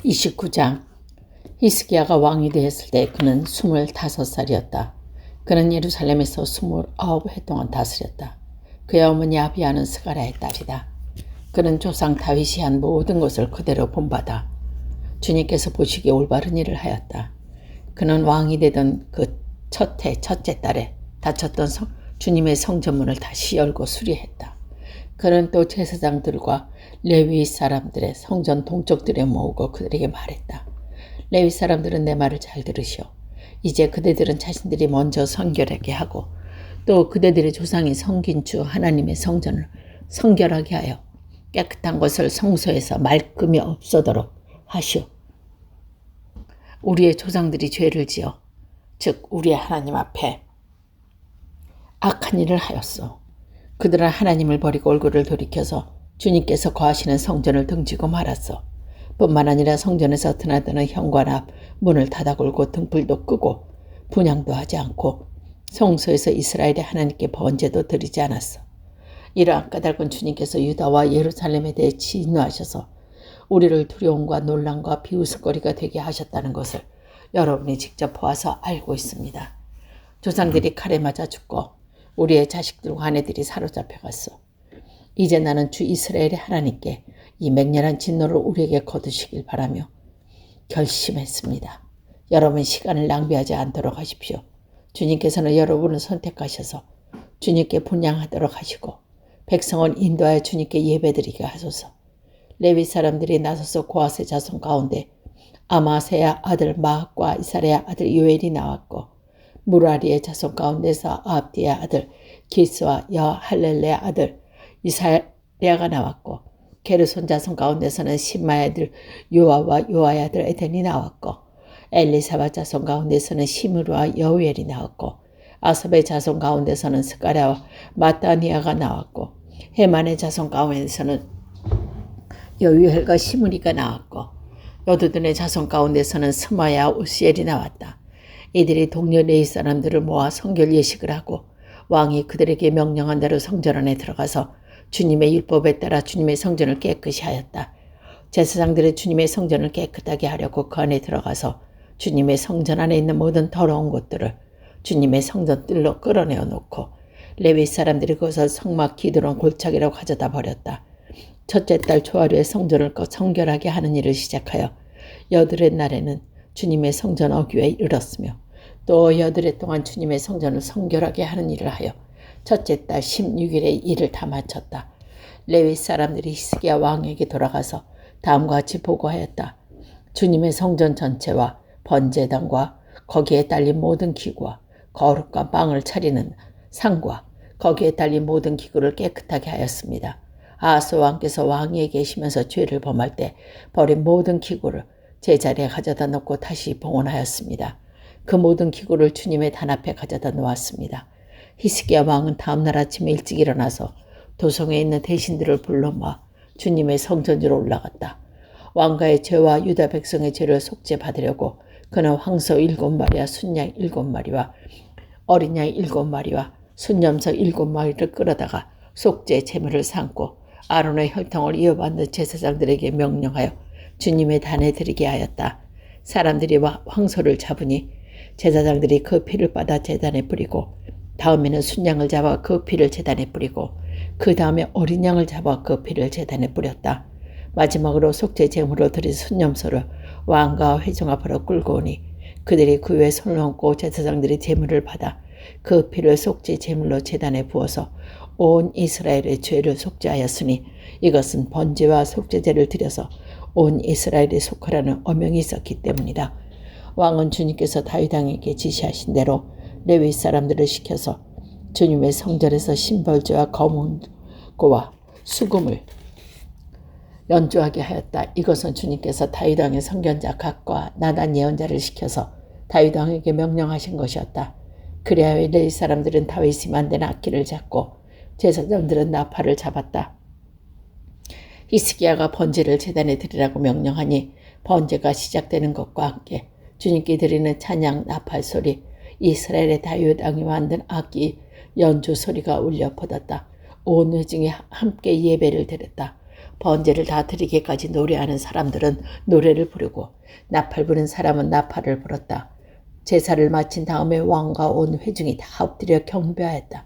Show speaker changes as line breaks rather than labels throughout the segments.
29장. 히스기야가 왕이 되었을 때 그는 25살이었다. 그는 예루살렘에서 29해 동안 다스렸다. 그의 어머니 아비야는 스가랴의 딸이다. 그는 조상 다윗이 한 모든 것을 그대로 본받아 주님께서 보시기에 올바른 일을 하였다. 그는 왕이 되던 그 첫째 달에 닫혔던 주님의 성전문을 다시 열고 수리했다. 그는 또 제사장들과 레위 사람들의 성전 동쪽들에 모으고 그들에게 말했다. 레위 사람들은 내 말을 잘 들으시오. 이제 그대들은 자신들이 먼저 성결하게 하고 또 그대들의 조상이 섬긴 주 하나님의 성전을 성결하게 하여 깨끗한 것을 성소에서 말끔히 없어도록 하시오. 우리의 조상들이 죄를 지어 즉 우리의 하나님 앞에 악한 일을 하였소. 그들은 하나님을 버리고 얼굴을 돌이켜서 주님께서 거하시는 성전을 등지고 말았소. 뿐만 아니라 성전에서 드나드는 현관 앞 문을 닫아 걸고 등불도 끄고 분향도 하지 않고 성소에서 이스라엘의 하나님께 번제도 드리지 않았어. 이러한 까닭은 주님께서 유다와 예루살렘에 대해 진노하셔서 우리를 두려움과 놀람과 비웃음거리가 되게 하셨다는 것을 여러분이 직접 보아서 알고 있습니다. 조상들이 칼에 맞아 죽고 우리의 자식들과 아내들이 사로잡혀 갔어. 이제 나는 주 이스라엘의 하나님께 이 맹렬한 진노를 우리에게 거두시길 바라며 결심했습니다. 여러분 시간을 낭비하지 않도록 하십시오. 주님께서는 여러분을 선택하셔서 주님께 분향하도록 하시고 백성은 인도하여 주님께 예배드리게 하소서. 레위 사람들이 나서서 고아세 자손 가운데 아마세야 아들 마학과 이사랴 아들 요엘이 나왔고 무라리의 자손 가운데서 아합디의 아들 기스와 여할렐레의 아들 이사랴가 나왔고 게르손 자손 가운데서는 심마의 아들 요아와 요아의 아들 에덴이 나왔고 엘리사바 자손 가운데서는 시므루와 여우엘이 나왔고 아삽의 자손 가운데서는 스가랴와 마따니아가 나왔고 헤만의 자손 가운데서는 여유엘과 시므리가 나왔고 여두둔의 자손 가운데서는 스마야 우시엘이 나왔다. 이들이 동료 레위 사람들을 모아 성결 예식을 하고 왕이 그들에게 명령한 대로 성전 안에 들어가서 주님의 율법에 따라 주님의 성전을 깨끗이 하였다. 제사장들이 주님의 성전을 깨끗하게 하려고 그 안에 들어가서 주님의 성전 안에 있는 모든 더러운 것들을 주님의 성전 뜰로 끌어내어 놓고 레위 사람들이 그것을 성막 기드론 골짜기로 가져다 버렸다. 첫째 달 초하루에 성전을 성결하게 하는 일을 시작하여 여드렛 날에는 주님의 성전 어귀에 이르렀으며 또 여드렛 동안 주님의 성전을 성결하게 하는 일을 하여 첫째 달 16일에 일을 다 마쳤다. 레위 사람들이 히스기야 왕에게 돌아가서 다음과 같이 보고하였다. 주님의 성전 전체와 번제단과 거기에 달린 모든 기구와 거룩과 빵을 차리는 상과 거기에 달린 모든 기구를 깨끗하게 하였습니다. 아하스 왕께서 왕위에 계시면서 죄를 범할 때 버린 모든 기구를 제자리에 가져다 놓고 다시 봉헌하였습니다. 그 모든 기구를 주님의 단 앞에 가져다 놓았습니다. 히스기야 왕은 다음날 아침에 일찍 일어나서 도성에 있는 대신들을 불러 모아 주님의 성전으로 올라갔다. 왕가의 죄와 유다 백성의 죄를 속죄받으려고 그는 황소 7마리와 순양 7마리와 어린 양 7마리와 순염소 7마리를 끌어다가 속죄 제물을 삼고 아론의 혈통을 이어받는 제사장들에게 명령하여 주님의 단에 드리게 하였다. 사람들이 황소를 잡으니 제사장들이 그 피를 받아 제단에 뿌리고 다음에는 순양을 잡아 그 피를 제단에 뿌리고 그 다음에 어린 양을 잡아 그 피를 제단에 뿌렸다. 마지막으로 속죄 제물로 드린 순염소를 왕과 회중 앞으로 끌고 오니 그들이 그 위에 손을 얹고 제사장들이 제물을 받아 그 피를 속죄 제물로 제단에 부어서 온 이스라엘의 죄를 속죄하였으니 이것은 번제와 속죄제를 드려서 온 이스라엘에 속하라는 어명이 있었기 때문이다. 왕은 주님께서 다윗 왕에게 지시하신 대로 레위 사람들을 시켜서 주님의 성전에서 신벌주와 검은고와 수금을 연주하게 하였다. 이것은 주님께서 다윗 왕의 선견자 갓과 나단 예언자를 시켜서 다윗 왕에게 명령하신 것이었다. 그리하여 레위 사람들은 다윗이 만든 악기를 잡고 제사장들은 나팔을 잡았다. 히스기야가 번제를 제단에 드리라고 명령하니 번제가 시작되는 것과 함께 주님께 드리는 찬양 나팔 소리, 이스라엘의 다윗 왕이 만든 악기 연주 소리가 울려 퍼졌다. 온 회중이 함께 예배를 드렸다. 번제를 다 드리기까지 노래하는 사람들은 노래를 부르고 나팔 부는 사람은 나팔을 불었다. 제사를 마친 다음에 왕과 온 회중이 다 엎드려 경배하였다.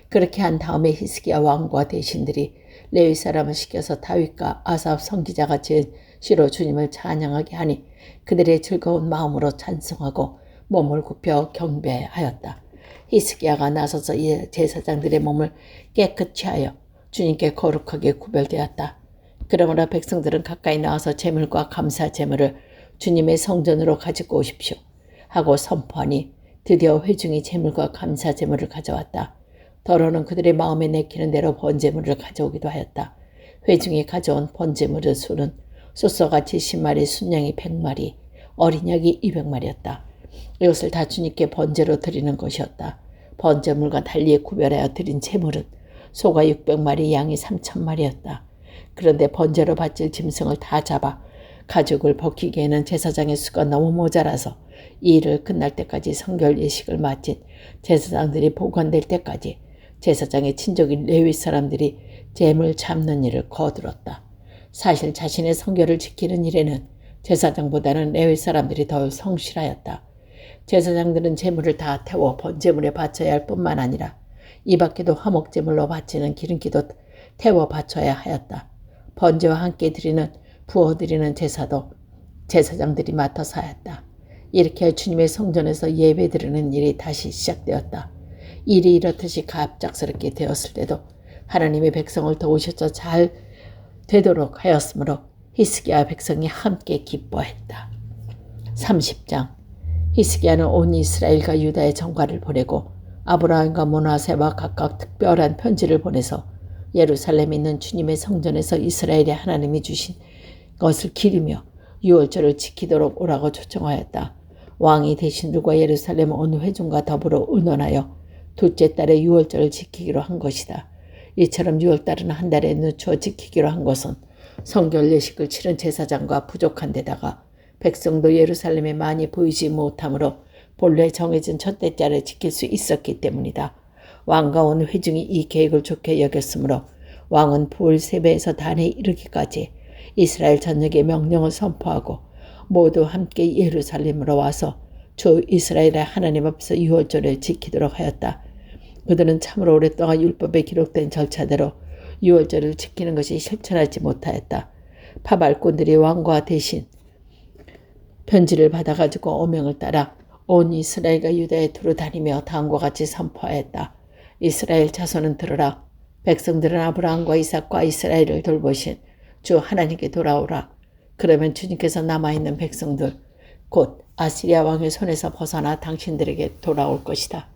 그렇게 한 다음에 히스기야 왕과 대신들이 레위 사람을 시켜서 다윗과 아삽 선지자가 지은 시로 주님을 찬양하게 하니 그들의 즐거운 마음으로 찬송하고 몸을 굽혀 경배하였다. 히스기야가 나서서 제사장들의 몸을 깨끗이 하여 주님께 거룩하게 구별되었다. 그러므로 백성들은 가까이 나와서 제물과 감사 제물을 주님의 성전으로 가지고 오십시오 하고 선포하니 드디어 회중이 제물과 감사 제물을 가져왔다. 더러는 그들의 마음에 내키는 대로 번제물을 가져오기도 하였다. 회중이 가져온 번제물의 수는 숫소가 70마리, 순양이 100마리, 어린 양이 200마리였다. 이것을 다 주님께 번제로 드리는 것이었다. 번제물과 달리 구별하여 드린 제물은 소가 600마리, 양이 3000마리였다. 그런데 번제로 바칠 짐승을 다 잡아 가죽을 벗기기에는 제사장의 수가 너무 모자라서 이 일을 끝날 때까지 성결 예식을 마친 제사장들이 복원될 때까지 제사장의 친족인 레위 사람들이 제물 잡는 일을 거둘렀다. 사실 자신의 성결을 지키는 일에는 제사장보다는 레위 사람들이 더 성실하였다. 제사장들은 제물을 다 태워 번제물에 바쳐야 할 뿐만 아니라 이 밖에도 화목제물로 바치는 기름기도 태워 바쳐야 하였다. 번제와 함께 부어드리는 제사도 제사장들이 맡아서 하였다. 이렇게 주님의 성전에서 예배드리는 일이 다시 시작되었다. 일이 이렇듯이 갑작스럽게 되었을 때도 하나님의 백성을 도우셔서 잘 되도록 하였으므로 히스기야 백성이 함께 기뻐했다. 30장. 히스기야는 온 이스라엘과 유다의 전가를 보내고 아브라함과 므낫세와 각각 특별한 편지를 보내서 예루살렘에 있는 주님의 성전에서 이스라엘의 하나님이 주신 것을 기리며 유월절을 지키도록 오라고 초청하였다. 왕이 대신들과 예루살렘 온 회중과 더불어 의논하여 둘째 달에 유월절을 지키기로 한 것이다. 이처럼 유월달은 한 달에 늦추어 지키기로 한 것은 성결 예식을 치른 제사장과 부족한 데다가 백성도 예루살렘에 많이 보이지 못하므로 본래 정해진 첫째 달을 지킬 수 있었기 때문이다. 왕과 온 회중이 이 계획을 좋게 여겼으므로 왕은 부을 세배에서 단에 이르기까지 이스라엘 전역에 명령을 선포하고 모두 함께 예루살렘으로 와서 주 이스라엘의 하나님 앞에서 유월절을 지키도록 하였다. 그들은 참으로 오랫동안 율법에 기록된 절차대로 유월절을 지키는 것이 실천하지 못하였다. 파발꾼들이 왕과 대신 편지를 받아가지고 오명을 따라 온 이스라엘과 유다에 두루 다니며 다음과 같이 선포하였다. 이스라엘 자손은 들으라. 백성들은 아브라함과 이삭과 이스라엘을 돌보신 주 하나님께 돌아오라. 그러면 주님께서 남아있는 백성들 곧 아시리아 왕의 손에서 벗어나 당신들에게 돌아올 것이다.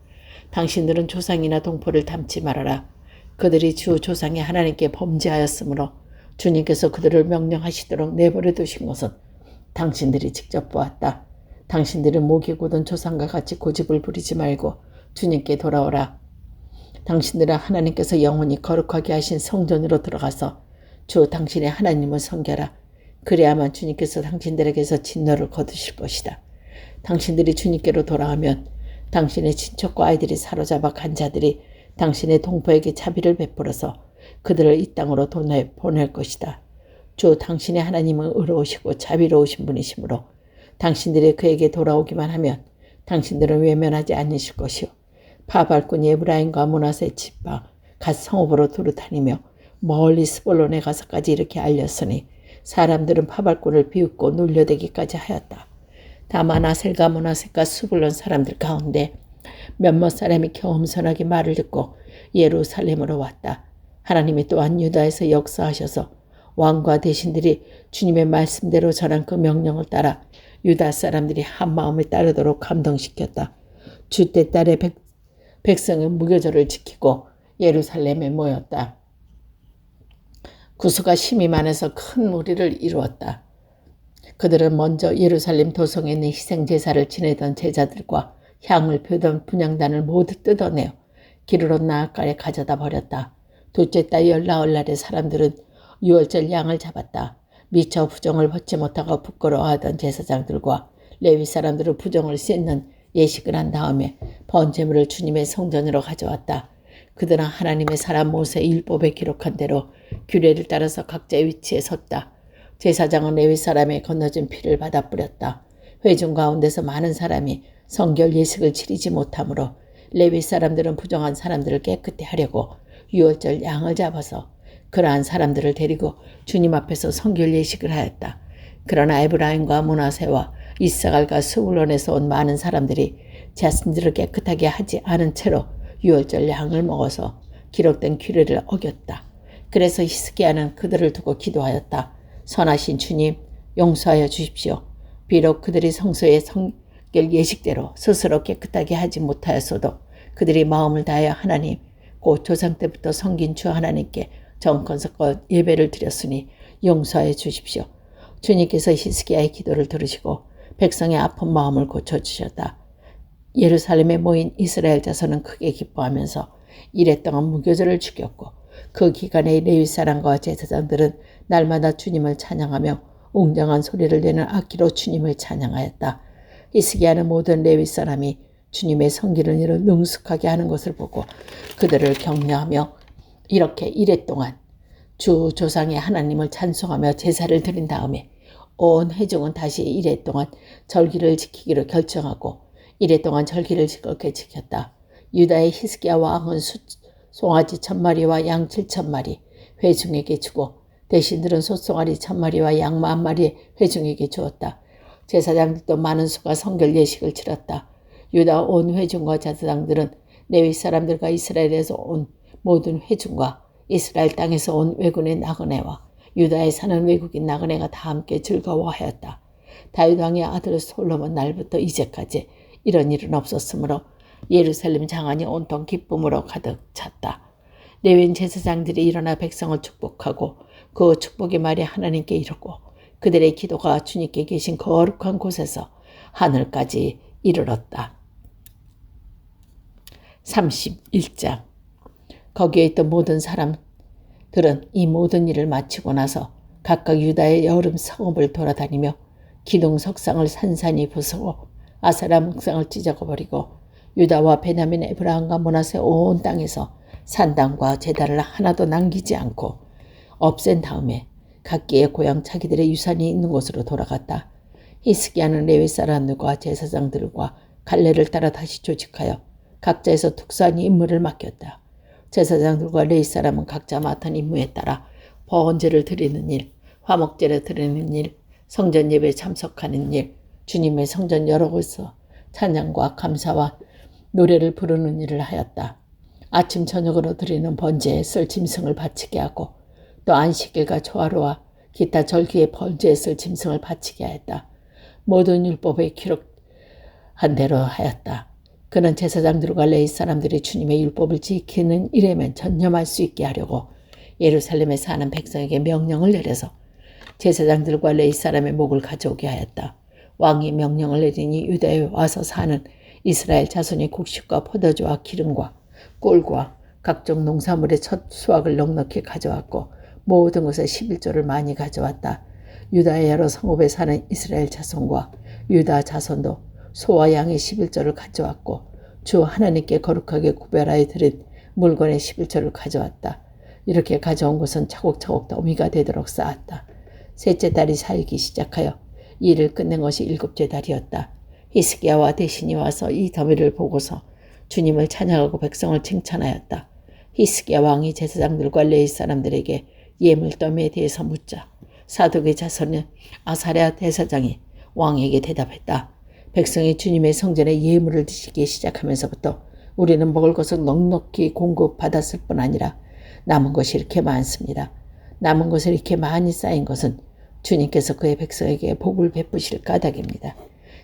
당신들은 조상이나 동포를 닮지 말아라. 그들이 주 조상의 하나님께 범죄하였으므로 주님께서 그들을 명령하시도록 내버려 두신 것은 당신들이 직접 보았다. 당신들은 목이 곧은 조상과 같이 고집을 부리지 말고 주님께 돌아오라. 당신들은 하나님께서 영원히 거룩하게 하신 성전으로 들어가서 주 당신의 하나님을 섬겨라. 그래야만 주님께서 당신들에게서 진노를 거두실 것이다. 당신들이 주님께로 돌아가면 당신의 친척과 아이들이 사로잡아 간 자들이 당신의 동포에게 자비를 베풀어서 그들을 이 땅으로 보낼 것이다. 주 당신의 하나님은 의로우시고 자비로우신 분이시므로 당신들이 그에게 돌아오기만 하면 당신들은 외면하지 않으실 것이요. 파발꾼이 에브라임과 므낫세 지파 갓 성읍으로 두루 다니며 멀리 스볼론에 가서까지 이렇게 알렸으니 사람들은 파발꾼을 비웃고 놀려대기까지 하였다. 다만 아셀과 므낫세가 스불론 사람들 가운데 몇몇 사람이 겸손하게 말을 듣고 예루살렘으로 왔다. 하나님이 또한 유다에서 역사하셔서 왕과 대신들이 주님의 말씀대로 전한 그 명령을 따라 유다 사람들이 한마음에 따르도록 감동시켰다. 주때 딸의 백성은 무교절을 지키고 예루살렘에 모였다. 구수가 심히 많아서 큰 무리를 이루었다. 그들은 먼저 예루살렘 도성에 있는 희생제사를 지내던 제자들과 향을 표던 분향단을 모두 뜯어내어 기르러 나아가에 가져다 버렸다. 둘째 달 열나흘날에 사람들은 유월절 양을 잡았다. 미처 부정을 벗지 못하고 부끄러워하던 제사장들과 레위 사람들은 부정을 씻는 예식을 한 다음에 번제물을 주님의 성전으로 가져왔다. 그들은 하나님의 사람 모세의 율법에 기록한 대로 규례를 따라서 각자의 위치에 섰다. 제사장은 레위 사람의 건너진 피를 받아 뿌렸다. 회중 가운데서 많은 사람이 성결 예식을 치르지 못하므로 레위 사람들은 부정한 사람들을 깨끗히 하려고 유월절 양을 잡아서 그러한 사람들을 데리고 주님 앞에서 성결 예식을 하였다. 그러나 에브라임과 므낫세와 이스갈과 스불론에서 온 많은 사람들이 자신들을 깨끗하게 하지 않은 채로 유월절 양을 먹어서 기록된 규례를 어겼다. 그래서 히스기야는 그들을 두고 기도하였다. 선하신 주님, 용서하여 주십시오. 비록 그들이 성소의 성결 예식대로 스스로 깨끗하게 하지 못하였어도 그들이 마음을 다하여 하나님, 곧 조상 때부터 섬긴 주 하나님께 정건석과 예배를 드렸으니 용서하여 주십시오. 주님께서 히스기야의 기도를 들으시고 백성의 아픈 마음을 고쳐주셨다. 예루살렘에 모인 이스라엘 자손은 크게 기뻐하면서 이랫동안 무교절을 지켰고 그 기간에 레위 사람과 제사장들은 날마다 주님을 찬양하며 웅장한 소리를 내는 악기로 주님을 찬양하였다. 히스기야는 모든 레위 사람이 주님의 성기를 이루 능숙하게 하는 것을 보고 그들을 격려하며 이렇게 이랫동안 주 조상의 하나님을 찬송하며 제사를 드린 다음에 온 회중은 다시 이랫동안 절기를 지키기로 결정하고 이랫동안 절기를 즐겁게 지켰다. 유다의 히스기야 왕은 송아지 1000마리와 양 7000마리 회중에게 주고 대신들은 소송아리 1000마리와 양 10,000마리 회중에게 주었다. 제사장들도 많은 수가 성결 예식을 치렀다. 유다 온 회중과 제사장들은 레위 사람들과 이스라엘에서 온 모든 회중과 이스라엘 땅에서 온 외군의 나그네와 유다에 사는 외국인 나그네가 다 함께 즐거워하였다. 다윗 왕의 아들 솔로몬 날부터 이제까지 이런 일은 없었으므로 예루살렘 장안이 온통 기쁨으로 가득 찼다. 레위인 제사장들이 일어나 백성을 축복하고 그 축복의 말이 하나님께 이르고 그들의 기도가 주님께 계신 거룩한 곳에서 하늘까지 이르렀다. 31장. 거기에 있던 모든 사람들은 이 모든 일을 마치고 나서 각각 유다의 여름 성읍을 돌아다니며 기둥 석상을 산산히 부수고 아세라 목상을 찢어버리고 유다와 베냐민 에브라임과 므낫세 온 땅에서 산당과 제단을 하나도 남기지 않고 없앤 다음에 각기의 고향 자기들의 유산이 있는 곳으로 돌아갔다. 히스기야는 레위 사람들과 제사장들과 갈래를 따라 다시 조직하여 각자에서 특수한 임무를 맡겼다. 제사장들과 레위 사람은 각자 맡은 임무에 따라 번제를 드리는 일, 화목제를 드리는 일, 성전 예배에 참석하는 일, 주님의 성전 여러 곳에서 찬양과 감사와 노래를 부르는 일을 하였다. 아침 저녁으로 드리는 번제에 쓸 짐승을 바치게 하고 또 안식일과 초하루와 기타 절기의 번제에 쓸 짐승을 바치게 하였다. 모든 율법에 기록한 대로 하였다. 그는 제사장들과 레위 사람들이 주님의 율법을 지키는 일에만 전념할 수 있게 하려고 예루살렘에 사는 백성에게 명령을 내려서 제사장들과 레위 사람의 목을 가져오게 하였다. 왕이 명령을 내리니 유다에 와서 사는 이스라엘 자손이 곡식과 포도주와 기름과 꿀과 각종 농산물의 첫 수확을 넉넉히 가져왔고 모든 것에 11조를 많이 가져왔다. 유다의 여러 성읍에 사는 이스라엘 자손과 유다 자손도 소와 양의 11조를 가져왔고 주 하나님께 거룩하게 구별하여 드린 물건의 11조를 가져왔다. 이렇게 가져온 것은 차곡차곡 더미가 되도록 쌓았다. 셋째 달이 살기 시작하여 이 일을 끝낸 것이 7째 달이었다. 히스기야와 대신이 와서 이 더미를 보고서 주님을 찬양하고 백성을 칭찬하였다. 히스기야 왕이 제사장들과 레위 사람들에게 예물 더미에 대해서 묻자 사독의 자손은 아사랴 대사장이 왕에게 대답했다. 백성이 주님의 성전에 예물을 드시기 시작하면서부터 우리는 먹을 것을 넉넉히 공급받았을 뿐 아니라 남은 것이 이렇게 많습니다. 남은 것이 이렇게 많이 쌓인 것은 주님께서 그의 백성에게 복을 베푸실 까닭입니다.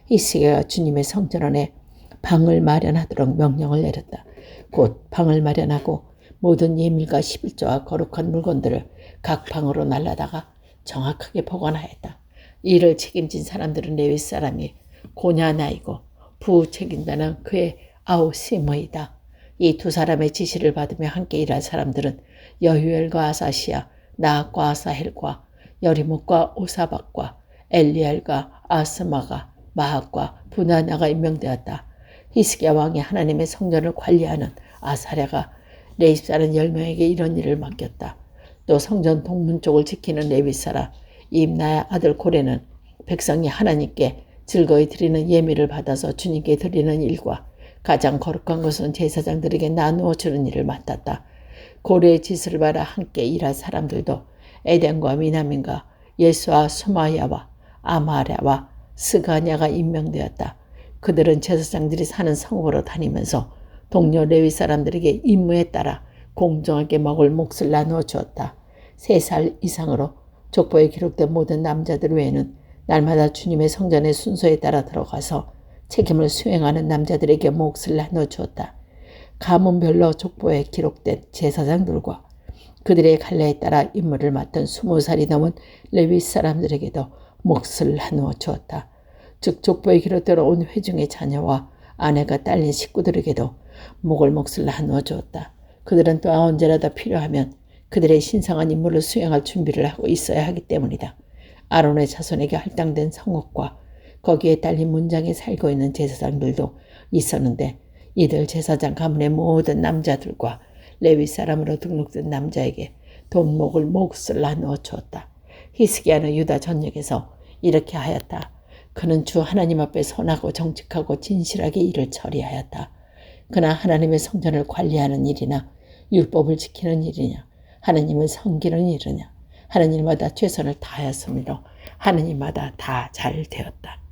히스기야가 주님의 성전 안에 방을 마련하도록 명령을 내렸다. 곧 방을 마련하고 모든 예물과 11조와 거룩한 물건들을 각 방으로 날라다가 정확하게 보관하였다. 이를 책임진 사람들은 레위 사람이 고냐나이고 부책임자는 그의 아우시모이다. 이 두 사람의 지시를 받으며 함께 일할 사람들은 여유엘과 아사시아, 나악과 아사헬과 여리목과 오사박과 엘리엘과 아스마가 마학과 부나나가 임명되었다. 히스기야 왕이 하나님의 성전을 관리하는 아사랴가 내 집사는 10명에게 이런 일을 맡겼다. 또 성전 동문 쪽을 지키는 레위사라 임나의 아들 고레는 백성이 하나님께 즐거이 드리는 예물을 받아서 주님께 드리는 일과 가장 거룩한 것은 제사장들에게 나누어 주는 일을 맡았다. 고레의 짓을 봐라 함께 일할 사람들도 에덴과 미나민과 예수와 수마야와 아마랴와 스가냐가 임명되었다. 그들은 제사장들이 사는 성읍으로 다니면서 동료 레위 사람들에게 임무에 따라 공정하게 먹을 몫을 나누어 주었다. 3살 이상으로 족보에 기록된 모든 남자들 외에는 날마다 주님의 성전의 순서에 따라 들어가서 책임을 수행하는 남자들에게 몫을 나누어 주었다. 가문별로 족보에 기록된 제사장들과 그들의 갈래에 따라 임무를 맡은 20살이 넘은 레위 사람들에게도 몫을 나누어 주었다. 즉 족보에 기록되어 온 회중의 자녀와 아내가 딸린 식구들에게도 몫을 나누어 주었다. 그들은 또한 언제라도 필요하면 그들의 신성한 임무를 수행할 준비를 하고 있어야 하기 때문이다. 아론의 자손에게 할당된 성읍과 거기에 딸린 문장에 살고 있는 제사장들도 있었는데 이들 제사장 가문의 모든 남자들과 레위 사람으로 등록된 남자에게 동목을 몫을 나누어 주었다. 히스기야는 유다 전역에서 이렇게 하였다. 그는 주 하나님 앞에 선하고 정직하고 진실하게 일을 처리하였다. 그나 하나님의 성전을 관리하는 일이나 율법을 지키는 일이냐 하나님을 섬기는 일이냐 하나님마다 최선을 다하였으므로 하나님마다 다 잘 되었다.